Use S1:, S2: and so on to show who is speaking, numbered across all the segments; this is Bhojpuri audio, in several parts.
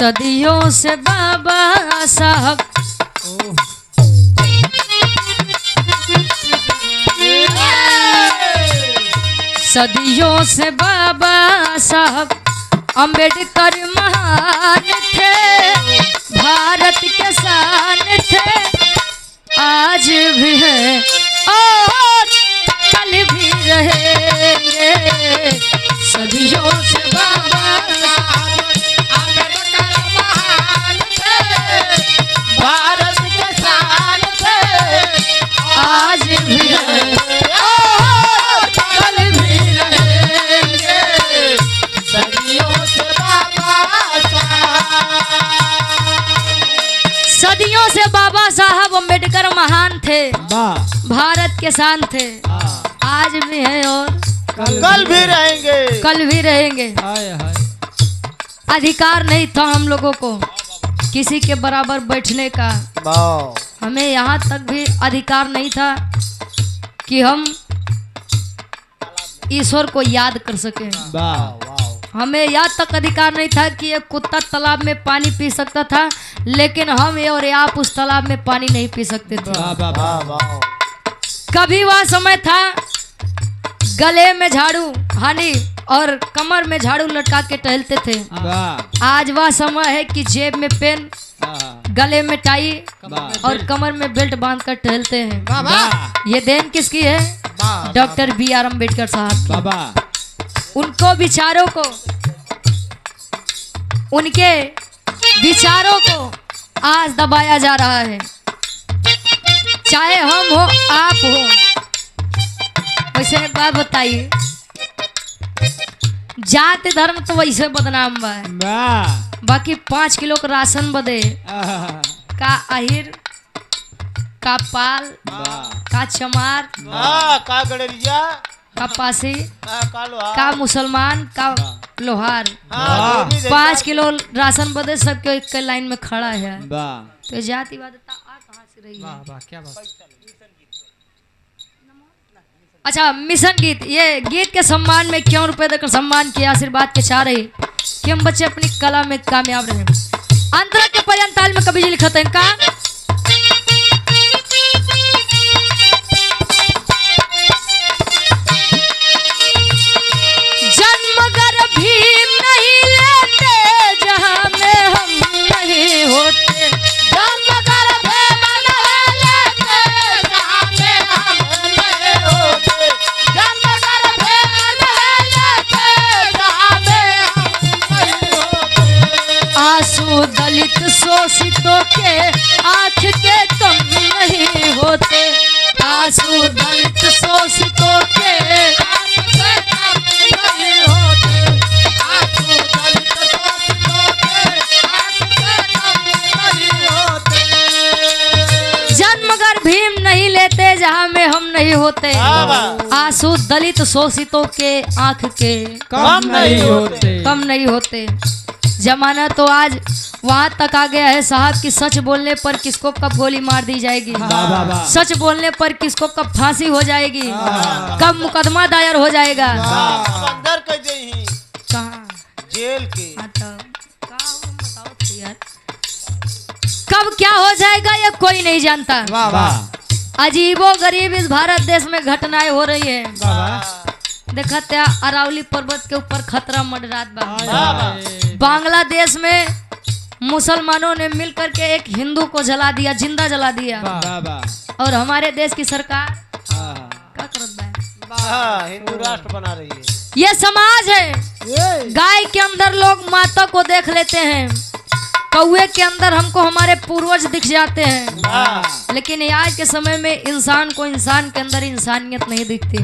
S1: सदियों से बाबा साहब सदियों से बाबा साहब अंबेडकर महान थे, भारत के शान थे, आज भी है और कल भी रहेंगे। सदियों से बाबा साहब अंबेडकर महान थे, भारत के शान थे, आज भी है और कल भी रहेंगे। सदियों से बाबा सदियों से बाबा साहब अम्बेडकर महान थे, भारत के शान थे, आज भी हैं और
S2: कल भी रहेंगे।
S1: कल भी रहेंगे। अधिकार नहीं था हम लोगों को किसी के बराबर बैठने का, हमें यहाँ तक भी अधिकार नहीं था कि हम ईश्वर को याद कर सकें। हमें यहाँ तक अधिकार नहीं था कि एक कुत्ता तालाब में पानी पी सकता था, लेकिन हम ये और आप उस तालाब में पानी नहीं पी सकते थे। कभी वह समय था गले में झाड़ू हानि और कमर में झाड़ू लटका के टहलते थे। आज वह समय है कि जेब में पेन, गले में टाई और कमर में बेल्ट बांध कर टहलते हैं। ये देन किसकी है? Doctor B.R. अम्बेडकर साहब। उनको विचारों को, उनके विचारों को आज दबाया जा रहा है। चाहे हम हो आप हो। वैसे एक बात बताइए, जाति धर्म तो वैसे बदनाम बा, बाकी 5 किलो का राशन बदे का अहिर, का पाल, का चमार,
S2: का गड़ेरिया,
S1: का पासी,
S2: का
S1: का मुसलमान, का लोहार, 5 किलो राशन बदे सबके एक लाइन में खड़ा है। तो जातिवादिता कहाँ से रही है?
S3: क्या बात।
S1: अच्छा, मिशन गीत, ये गीत के सम्मान में क्यों रुपए देकर सम्मान किया, आशीर्वाद के चाह रही कि हम बच्चे अपनी कला में कामयाब रहे। अंतरा के पर्यंत ताल में कवि जी लिखते हैं का जन्म गर भीम नहीं लेते जहां में हम नहीं होते, जन्म गर भीम नहीं लेते जहां में हम नहीं होते, जन्म गर भीम नहीं लेते जहां में हम नहीं होते। आंसू दलित शोषितों के आँख के कम नहीं होते, आंसू दलित शोषितों के आँख के कम नहीं होते, आंसू दलित शोषितों के आँख के कम नहीं होते। जन्मगर भीम नहीं लेते जहाँ में हम नहीं होते, आंसू दलित शोषितों के आँख के
S2: कम नहीं होते।
S1: कम नहीं होते। जमाना तो आज वहाँ तक आ गया है साहब कि सच बोलने पर किसको कब गोली मार दी जाएगी, सच बोलने पर किसको कब फांसी हो जाएगी, कब मुकदमा दायर हो जाएगा।
S2: अंदर कर दे ही
S1: कहाँ
S2: जेल के
S1: कब क्या हो जाएगा ये कोई नहीं जानता। अजीबो गरीब इस भारत देश में घटनाएं हो रही है। देखा त्या अरावली पर्वत के ऊपर खतरा मंडरात बा। बांग्लादेश में मुसलमानों ने मिलकर के एक हिंदू को जला दिया, जिंदा जला दिया। और हमारे देश की सरकार क्या करत बा?
S2: हिंदू राष्ट्र बना रही है।
S1: ये समाज है। गाय के अंदर लोग माता को देख लेते हैं, कौवे के अंदर हमको हमारे पूर्वज दिख जाते हैं, लेकिन आज के समय में इंसान को इंसान के अंदर इंसानियत नहीं दिखती।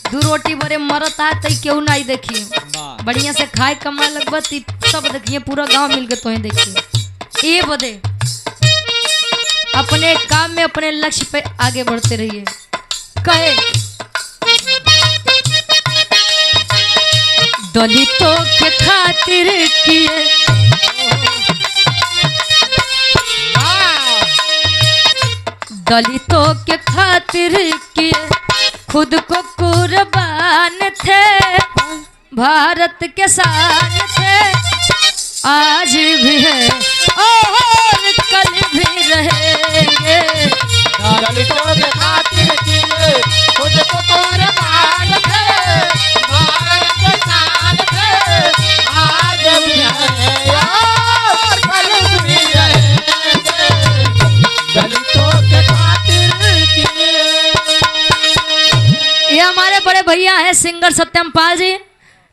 S1: दो रोटी बड़े मरत आ तई क्यों नहीं देखी, बढ़िया से खाए कमाए लगभग सब देखिए, पूरा गांव मिल के तो ही देखिए। ये बदे अपने काम में अपने लक्ष्य पे आगे बढ़ते रहिए। कहे दलितों के खातिर किए दलितों के खातिर किए खुद को कुर्बान थे, भारत के शान थे, आज भी है और कल भी रहेंगे।
S2: दलितों के खातिर किए खुद को कुर्बान थे, भारत के शान थे, आज भी हैं और कल भी रहेंगे। दलितों के खातिर किए।
S1: ये हमारे बड़े भैया हैं सिंगर सत्यम पाल जी।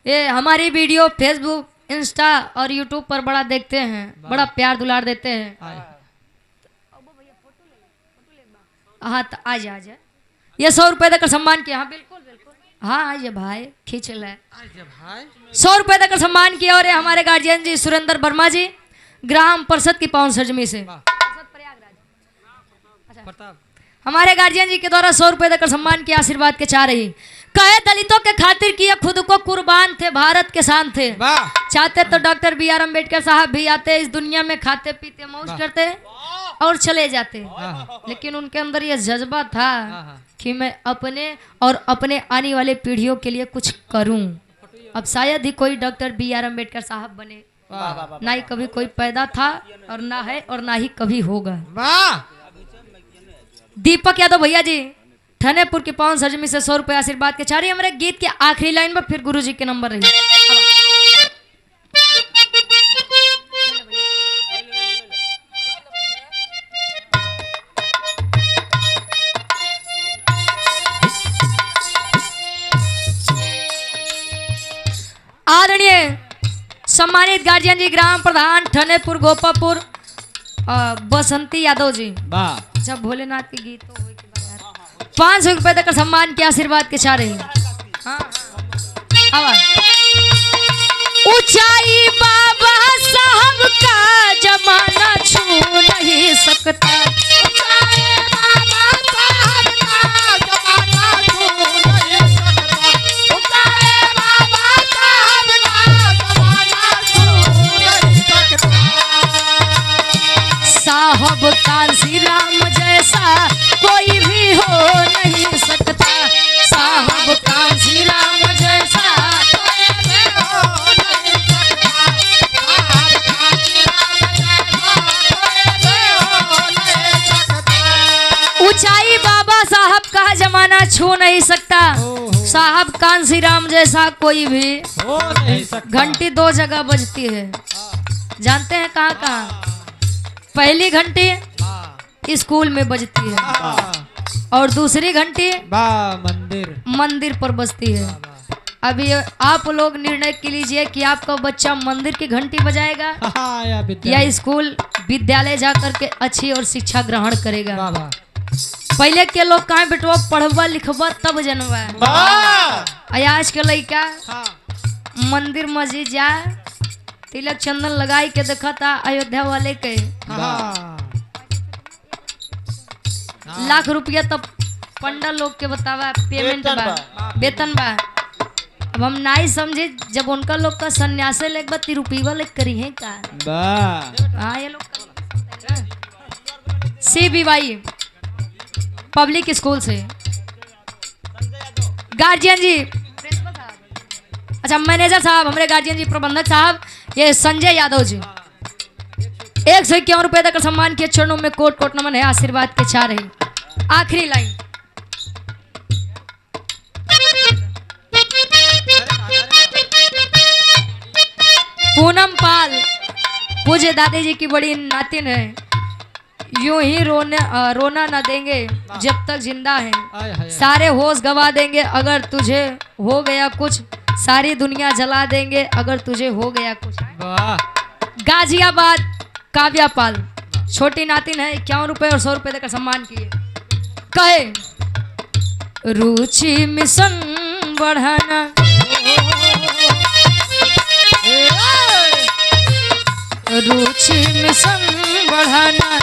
S1: ये हमारी वीडियो फेसबुक, इंस्टा और यूट्यूब पर बड़ा देखते हैं, बड़ा प्यार दुलार देते हैं। हाँ तो आज आ जाए। ये 100 रुपए देकर सम्मान किया। हाँ बिल्कुल बिल्कुल, हाँ आइए भाई, खींच ले। 100 रुपए देकर सम्मान किया। और ये हमारे गार्जियन जी सुरेंद्र वर्मा जी, ग्राम परिषद की पावन सरजमी से। हमारे गार्जियन जी के द्वारा 100 रुपए देकर सम्मान किया, आशीर्वाद के चाह रही। कहे दलितों के खातिर किए खुद को कुर्बान थे, भारत के शान थे। चाहते तो डॉक्टर बी आर अम्बेडकर साहब भी आते, इस दुनिया में खाते पीते मौज करते और चले जाते। लेकिन उनके अंदर ये जज्बा था कि मैं अपने और अपने आने वाले पीढ़ियों के लिए कुछ करूं। अब शायद ही कोई डॉक्टर बी आर अम्बेडकर साहब बने, ना ही कभी कोई पैदा था और ना है और ना ही कभी होगा। दीपक यादव भैया जी ठनेपुर की पावन सरजमी से 100 रुपए आशीर्वाद के चाह रही। हमारे गीत के आखिरी लाइन में फिर गुरुजी के नंबर रही। आदरणीय सम्मानित गार्जियन जी, ग्राम प्रधान ठनेपुर गोपापुर बसंती यादव जी, जब भोलेनाथ के गीत तो 500 रुपए देकर सम्मान के आशीर्वाद के चाह रही। ऊंचाई बाबा साहब का जमाना छू नहीं सकता। ऊंचाई बाबा साहब का जमाना छू नहीं सकता। ऊंचाई बाबा साहब का जमाना छू नहीं सकता। साहब कांसी राम जैसा कोई भी हो नहीं सकता। साहब कांसी राम जैसा कोई भी हो नहीं सकता। साहब कांसी राम जैसा कोई भी हो नहीं सकता। ऊंचाई बाबा साहब का जमाना छू नहीं सकता। साहब कांसी राम जैसा कोई भी
S2: हो नहीं सकता।
S1: घंटी 2 जगह बजती है, जानते हैं कहाँ कहाँ? पहली घंटी स्कूल में बजती है और दूसरी घंटी मंदिर पर बजती है। अभी आप लोग निर्णय के लीजिए कि आपका बच्चा मंदिर की घंटी बजाएगा या स्कूल विद्यालय जाकर के अच्छी और शिक्षा ग्रहण करेगा। पहले के लोग कहाँ बेटवा पढ़वा लिखवा तब जनवा, आज के लड़का मंदिर मस्जिद जाए, तिलक चंदन लगाई के देखा था अयोध्या वाले के लाख रुपया तब पंडा लोग के बतावा पेमेंट बा, वेतन बा। अब हम नहीं समझे जब उनका लोग का सन्यासे लेक बा तिरुपीवा लेक करी है का। हाँ ये लोग CBY पब्लिक स्कूल से गार्जियन जी, अच्छा मैनेजर साहब, हमारे गार्जियन जी प्रबंधक साहब, ये संजय यादव जी 151 रुपए देकर सम्मान किए। चरणों में कोट कोट नमन है, आशीर्वाद के चाह रही। आखिरी लाइन पूनम पाल पूज्य दादी जी की बड़ी नातिन है। यूं ही रोना न देंगे जब तक जिंदा है, सारे होश गवा देंगे अगर तुझे हो गया कुछ, सारी दुनिया जला देंगे अगर तुझे हो गया कुछ। गाजियाबाद काव्या पाल छोटी नातिन है, 51 रुपए और 100 रुपए देकर सम्मान किए। कहे रुचि मिशन बढ़ाना, रुचि मिशन बढ़ाना,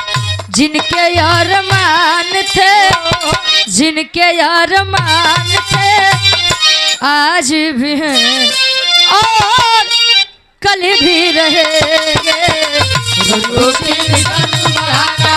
S1: जिनके अरमान थे, जिनके अरमान थे आज भी हैं और कल भी रहेंगे। रुचि मिशन बढ़ाना